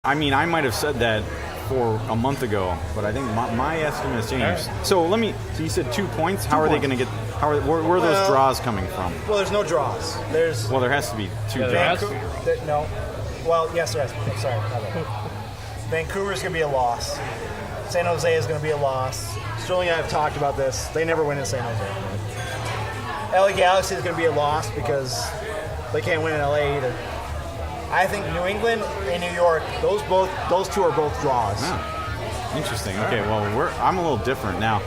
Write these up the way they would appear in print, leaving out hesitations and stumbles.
I mean, I might have said that for a month ago, but I think my estimate has changed. Right. So you said 2 points. How are they going to get? Where are those draws coming from? Well, there's no draws. There has to be 2 draws. No. Well, yes, there has to be. I'm sorry. Vancouver's going to be a loss. San Jose is going to be a loss. Sterling and I have talked about this. They never win in San Jose. LA Galaxy is going to be a loss because they can't win in LA either. I think New England and New York, those two are both draws. Oh, interesting. Okay, well, I'm a little different now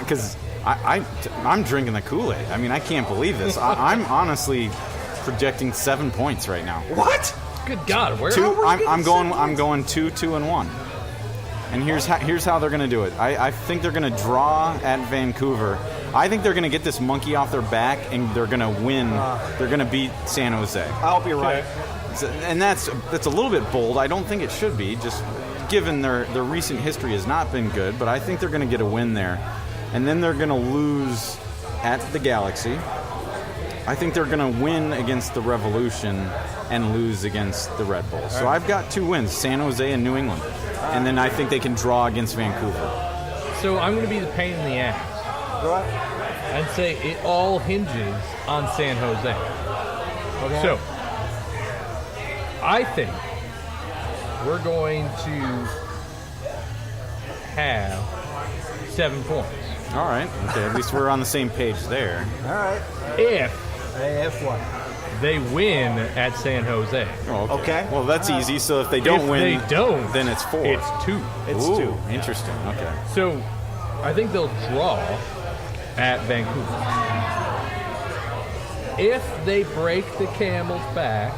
because I'm drinking the Kool-Aid. I mean, I can't believe this. I'm honestly projecting 7 points right now. What? Good God! I'm going 2-2-1. And here's how they're going to do it. I think they're going to draw at Vancouver. I think they're going to get this monkey off their back, and they're going to win. They're going to beat San Jose. I hope you're right. And that's a little bit bold. I don't think it should be, just given their recent history has not been good. But I think they're going to get a win there. And then they're going to lose at the Galaxy. I think they're going to win against the Revolution and lose against the Red Bulls. So I've got 2 wins, San Jose and New England. And then I think they can draw against Vancouver. So I'm going to be the pain in the ass. What? And say it all hinges on San Jose. Okay. So I think we're going to have 7 points. All right. Okay. At least we're on the same page there. All right. If what? They win at San Jose. Oh, okay. Well, that's easy. So if they don't win, then it's 4. It's 2. It's Ooh, 2. Interesting. Okay. So I think they'll draw at Vancouver. If they break the camel's back,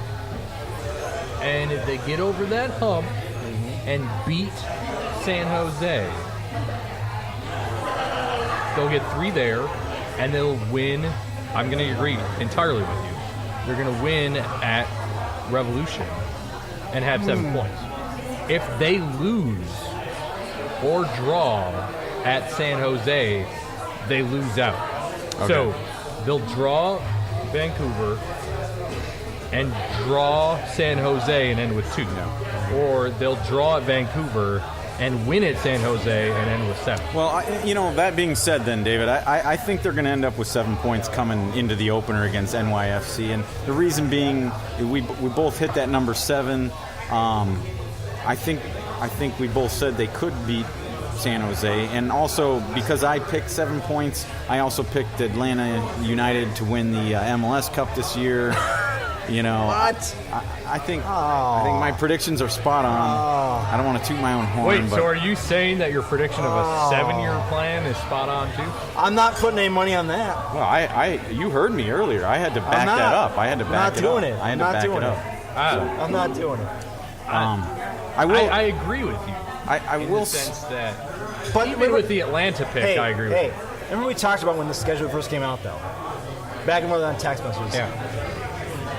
and if they get over that hump and beat San Jose, they'll get 3 there, and they'll win. I'm going to agree entirely with you. They're going to win at Revolution and have 7 points. If they lose or draw at San Jose, they lose out. Okay. So they'll draw Vancouver and draw San Jose and end with 2. No. Or they'll draw at Vancouver and win at San Jose and end with 7. Well, that being said then, David, I think they're going to end up with 7 points coming into the opener against NYFC. And the reason being, we both hit that number 7. I think we both said they could beat San Jose. And also, because I picked 7 points, I also picked Atlanta United to win the MLS Cup this year. What? I think my predictions are spot on. I don't want to toot my own horn. Wait, so are you saying that your prediction of a 7-year plan is spot on too? I'm not putting any money on that. Well, you heard me earlier. I had to back that up. I had to back it up. I'm not doing it. I'm not doing it. I agree with you. I will. In the sense that, even with the Atlanta pick, I agree with you. Remember we talked about when the schedule first came out, though? Back and forth on text messages. Yeah.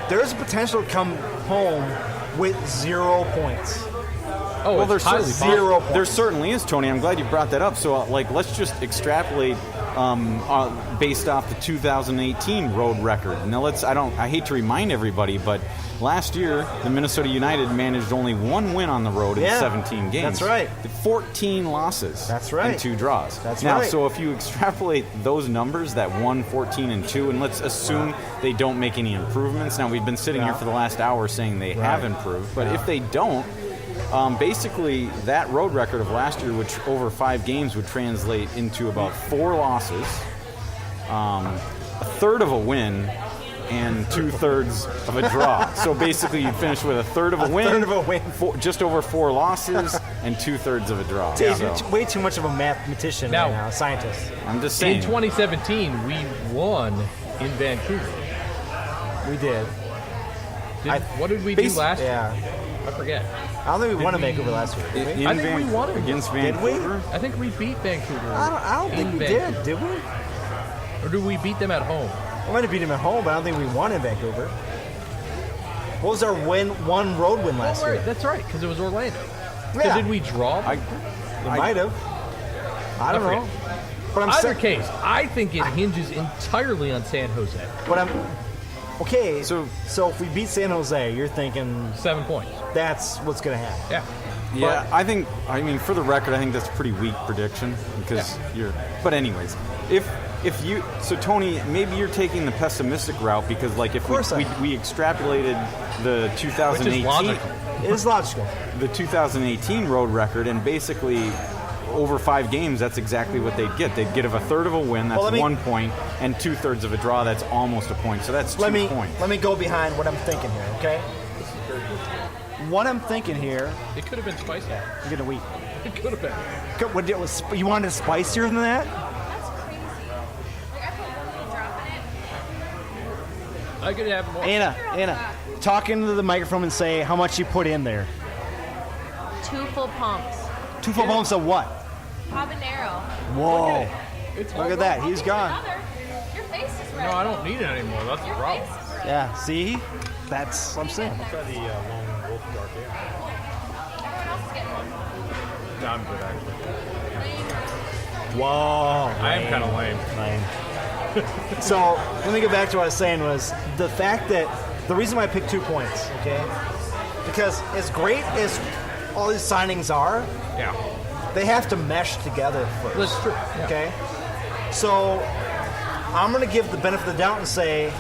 There's a potential to come home with 0 points. Oh, well, there's highly 0 points. There certainly is, Tony. I'm glad you brought that up. So, let's just extrapolate based off the 2018 road record. Now, I hate to remind everybody, but last year the Minnesota United managed only 1 win on the road in 17 games. That's right. 14 losses. That's right. And 2 draws. That's now, right. So if you extrapolate those numbers, that 1, 14, and 2, and let's assume they don't make any improvements. Now, we've been sitting here for the last hour saying they have improved, but if they don't, basically that road record of last year, which over 5 games would translate into about 4 losses, a third of a win, and 2/3 of a draw. So basically, you finish with a third of a win, just over 4 losses, and 2/3 of a draw. Dave's way too much of a mathematician right now, scientist. I'm just saying. In 2017, we won in Vancouver. We did. What did we do last year? Yeah. I forget. I don't think we won in Vancouver last year. Did we? I think we won against Vancouver. Did we? I think we beat Vancouver. I don't think we did we? Or did we beat them at home? We might have beat them at home, but I don't think we won in Vancouver. What was our one road win last year? That's right, because it was Orlando. Yeah. So did we draw? We might have. I don't know. But Either case, I think it hinges entirely on San Jose. Okay, So- so if we beat San Jose, you're thinking 7 points. that's what's going to happen. Yeah. Yeah, I mean, for the record, I think that's a pretty weak prediction because you're. But anyways, if you, so Tony, maybe you're taking the pessimistic route because like if course I we extrapolated the Which 2018, is logical. It is logical. the 2018 road record, and basically over 5 games, that's exactly what they'd get. They'd get a third of a win, that's Well, let me- 1 point, and 2/3 of a draw, that's almost a point. So that's 2 points. Let me go behind what I'm thinking here, okay? What I'm thinking here, It could have been spicy. you're going to weep. It could have been. What it was, you wanted it spicier than that? That's crazy. Like, I put one little drop in it. I could have more. Anna, talk into the microphone and say how much you put in there. 2 full pumps. 2 full pumps of what? Habanero. Whoa. It's Look at that. He's gone. Another. Your face is red. No, I don't need it anymore. That's the Your problem. face is red. Yeah, see? That's what I'm saying. Try the Lone Wolf Dark Ale. Everyone else is getting one. No, I'm good, actually. Whoa. I am kind of lame. So let me go back to what I was saying was the fact that the reason why I picked 2 points, okay? Because as great as all these signings are, Yeah. they have to mesh together first. That's true. Yeah. Okay? So I'm going to give the benefit of the doubt and say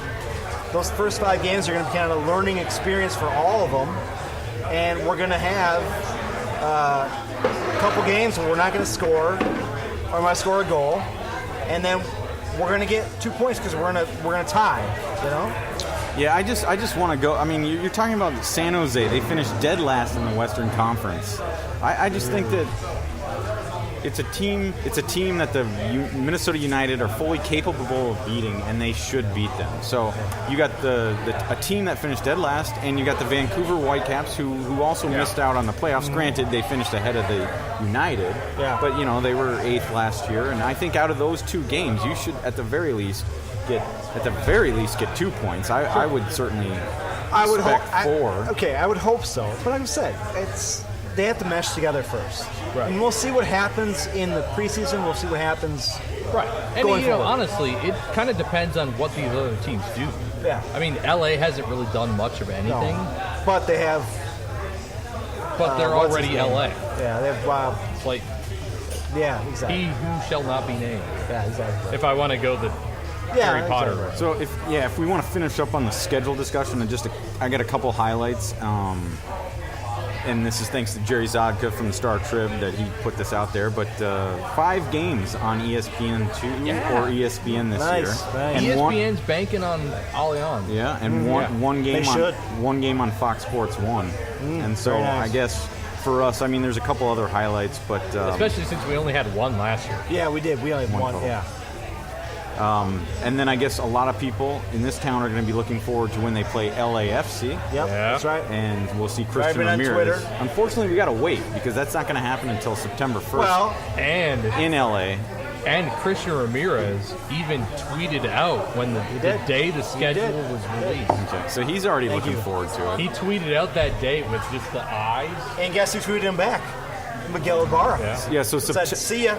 those first 5 games are going to be kind of a learning experience for all of them. And we're going to have a couple games where we're not going to score or might score a goal. And then we're going to get 2 points because we're going to tie, you know? Yeah, I just want to go. I mean, you're talking about San Jose. They finished dead last in the Western Conference. I just think that it's a team that the Minnesota United are fully capable of beating, and they should beat them. So you got a team that finished dead last, and you got the Vancouver Whitecaps who also missed out on the playoffs. Granted, they finished ahead of the United, but they were 8th last year, and I think out of those 2 games, you should at the very least get 2 points. I would certainly expect 4. Okay, I would hope so. But like I said, they have to mesh together first. Right. And we'll see what happens in the preseason. We'll see what happens. Right. And Going forward. honestly, it kind of depends on what these other teams do. Yeah. I mean, LA hasn't really done much of anything, But they have. but they're what's already his name? LA. Yeah, they have. It's like Yeah, exactly. he who shall not be named. Yeah, exactly. If I want to go the Yeah, Harry Potter exactly. route. So if we want to finish up on the schedule discussion, and I got a couple highlights. And this is thanks to Jerry Zodka from the Star Trib that he put this out there. But 5 games on ESPN2 or ESPN this Nice, year. nice. And ESPN's banking on Allianz. Yeah, and one game They on should. one game on Fox Sports 1. And so very nice. I guess for us, I mean, there's a couple other highlights, but Especially since we only had one last year. Yeah, we did. We only had One one. total. Yeah. and then I guess a lot of people in this town are going to be looking forward to when they play LAFC. Yep. Yeah. That's right. And we'll see Christian Driving on Ramirez. Twitter. Unfortunately, we got to wait because that's not going to happen until September 1st Well, And in LA. Christian Ramirez even tweeted out when the did. day the schedule did. was released. Okay, so he's already Thank looking you. forward to it. He tweeted out that date with just the eyes. and guess who tweeted him back? Miguel Ibarra. Yeah. Yeah, so Said, see ya.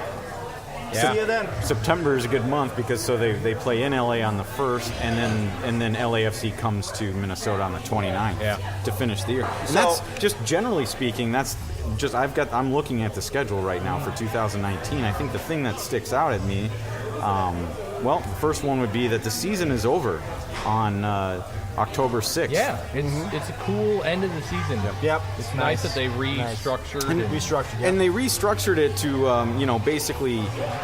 Yeah. See you then. September is a good month because they play in LA on the 1st, and then LAFC comes to Minnesota on the 29th to finish the year. And So- that's just generally speaking. That's just I'm looking at the schedule right now for 2019. I think the thing that sticks out at me, the first one would be that the season is over on October 6th. Yeah, it's a cool end of the season. Yep. It's nice that they restructured. and- Restructured. Yeah. And they restructured it to, basically,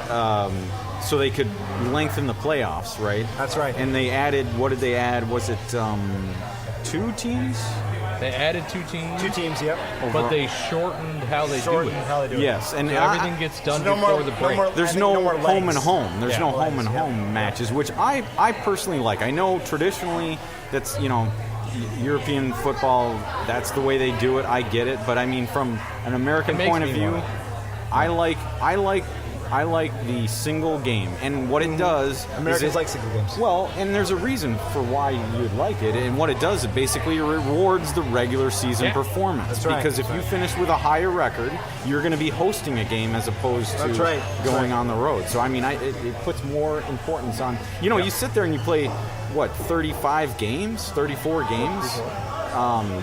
so they could lengthen the playoffs, right? That's right. And they added, what did they add? Was it 2 teams? They added 2 teams, 2 teams. Yep. but they shortened how they do it. How they do it. Yes, and So everything gets done no before more- the no break. more- there's I think no, no more home legs. and home. There's no home and legs, home matches, which I personally like. I know traditionally that's, European football, that's the way they do it. I get it, but I mean, from an American It makes point of me view, want I like I like the single game, and what it does Americans is like single games. Well, and there's a reason for why you'd like it, and what it does, it basically rewards the regular season performance. That's right. Because if you finish with a higher record, you're going to be hosting a game as opposed to going on the road. So I mean, it puts more importance on. You sit there and you play 35 games, 34 games.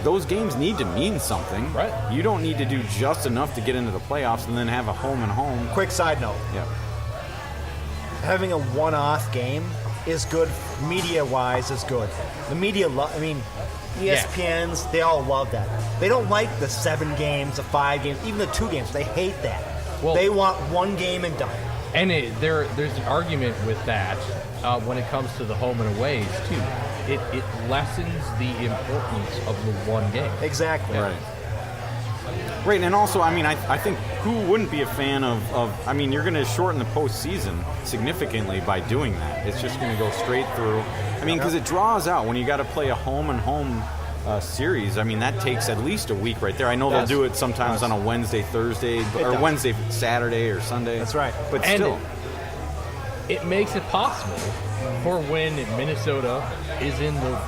Those games need to mean something. Right. You don't need to do just enough to get into the playoffs and then have a home and home. Quick side note. Yeah. Having a one-off game is good, media-wise is good. The media, ESPN's, they all love that. They don't like the 7 games, the 5 games, even the 2 games. They hate that. Well, they want 1 game and done. And there's an argument with that when it comes to the home and aways, too. It lessens the importance of the one game. Exactly. Right. Right, and also, I think who wouldn't be a fan of you're going to shorten the postseason significantly by doing that. It's just going to go straight through. Because it draws out when you got to play a home and home series. That takes at least a week right there. I know they'll do it sometimes on a Wednesday, Thursday, or Wednesday, Saturday, or Sunday. That's right. But And still. It makes it possible for when Minnesota is in the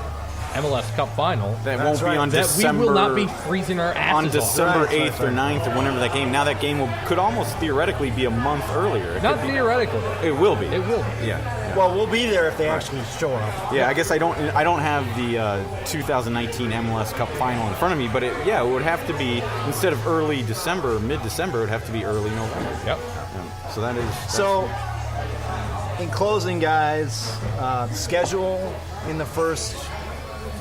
MLS Cup final. That won't be on that December. we will not be freezing our asses on off. December 8th or 9th or whenever that game. Now that game could almost theoretically be a month earlier. It Not could be- theoretically. It will be. It will be. Yeah. Well, we'll be there if they actually show up. Yeah, I guess I don't have the 2019 MLS Cup final in front of me, but it would have to be, instead of early December, mid-December, it would have to be early November. Yep. Yeah. So that's So, in closing, guys, schedule in the first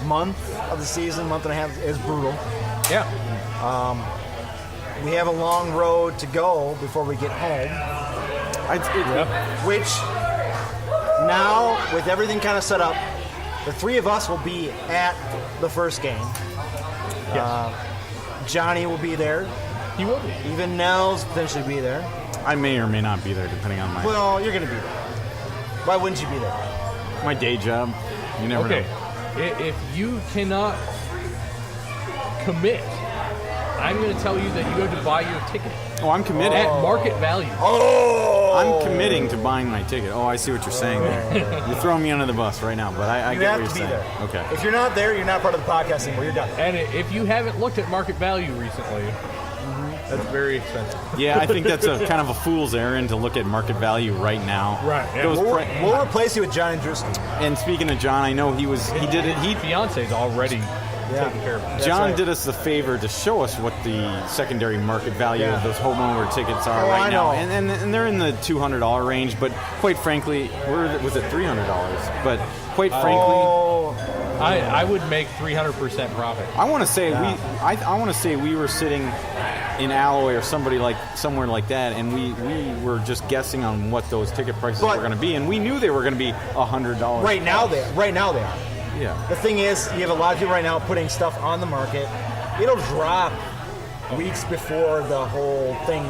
month of the season, month and a half, is brutal. Yeah. We have a long road to go before we get home, which now, with everything kind of set up, the 3 of us will be at the first game. Yes. Johnny will be there. He will be. Even Nels potentially be there. I may or may not be there, depending on Well, you're going to be there. Why wouldn't you be there? my day job. You never Okay. know. If you cannot commit, I'm going to tell you that you have to buy your ticket Oh, I'm committed. at market value. I'm committing to buying my ticket. Oh, I see what you're saying there. You're throwing me under the bus right now, but I You get have what to you're be saying. there. Okay. If you're not there, you're not part of the podcast anymore. You're done. And if you haven't looked at market value recently, that's very expensive. Yeah, I think that's a kind of a fool's errand to look at market value right now. Right, yeah. Those We'll replace you with John and Drewski. and speaking of John, I know he did it. He Fiance's already taking care of it. John right. did us the favor to show us what the secondary market value of those homeowner tickets are Oh, right I now, know. and they're in the $200 range. But quite frankly, was it $300? But quite frankly. Oh, I would make 300% profit. I want to say I want to say we were sitting in Alloy or somewhere like that, and we were just guessing on what those ticket prices were going to be, and we knew they were going to be $100. right now they are. Yeah. The thing is, you have a lot of people right now putting stuff on the market. It'll drop weeks before the whole thing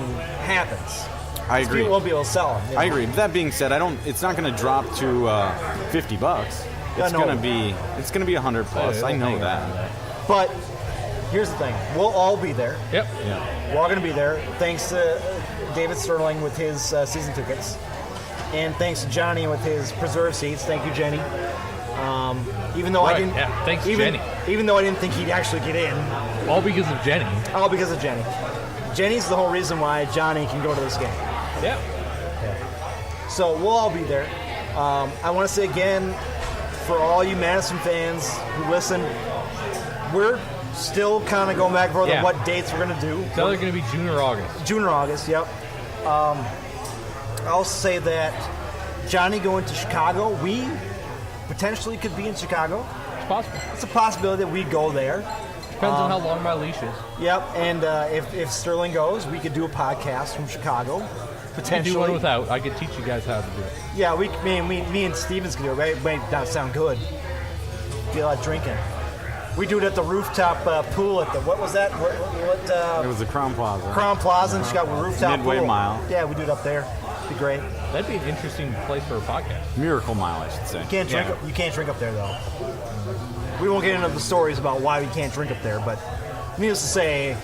happens. I agree. People won't be able to sell them. you know? I agree. That being said, it's not going to drop to $50. It's no. going to be $100 plus. I know that. But here's the thing: we'll all be there. Yep. Yeah. We're all going to be there. Thanks to David Sterling with his season tickets, and thanks to Johnny with his preserved seats. Thank you, Jenny. Even though I Right, didn't, yeah, thanks, even, Jenny. Even though I didn't think he'd actually get in, All because of Jenny. all because of Jenny. Jenny's the whole reason why Johnny can go to this game. Yeah. So we'll all be there. I want to say again, for all you Madison fans who listen, we're still kind of going back and forth on what dates we're going to do. It's either going to be June or August. June or August, yep. I'll say that Johnny going to Chicago, we potentially could be in Chicago. It's possible. It's a possibility that we go there. Depends on how long my leash is. Yep, and if Sterling goes, we could do a podcast from Chicago. You can Potentially. do one without. I could teach you guys how to do it. Yeah, me and Stevens can do it. It may not sound good. Be a lot of drinking. We do it at the rooftop pool at the, what was that? It was the Crown Plaza. Crown Plaza in Chicago, rooftop Midway pool. Mile. Yeah, we do it up there. Be great. That'd be an interesting place for a podcast. Miracle Mile, I should say. You can't drink up there though. We won't get into the stories about why we can't drink up there, but needless to say,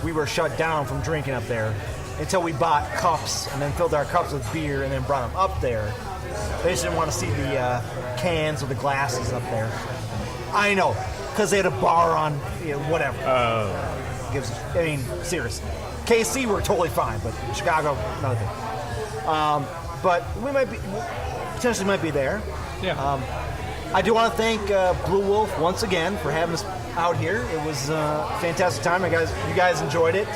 we were shut down from drinking up there until we bought cups and then filled our cups with beer and then brought them up there. They just didn't want to see the cans or the glasses up there. I know, because they had a bar on, whatever. I mean, seriously. KC, we're totally fine, but Chicago, not a thing. But we potentially might be there. Yeah. I do want to thank Blue Wolf once again for having us out here. It was a fantastic time. You guys enjoyed it.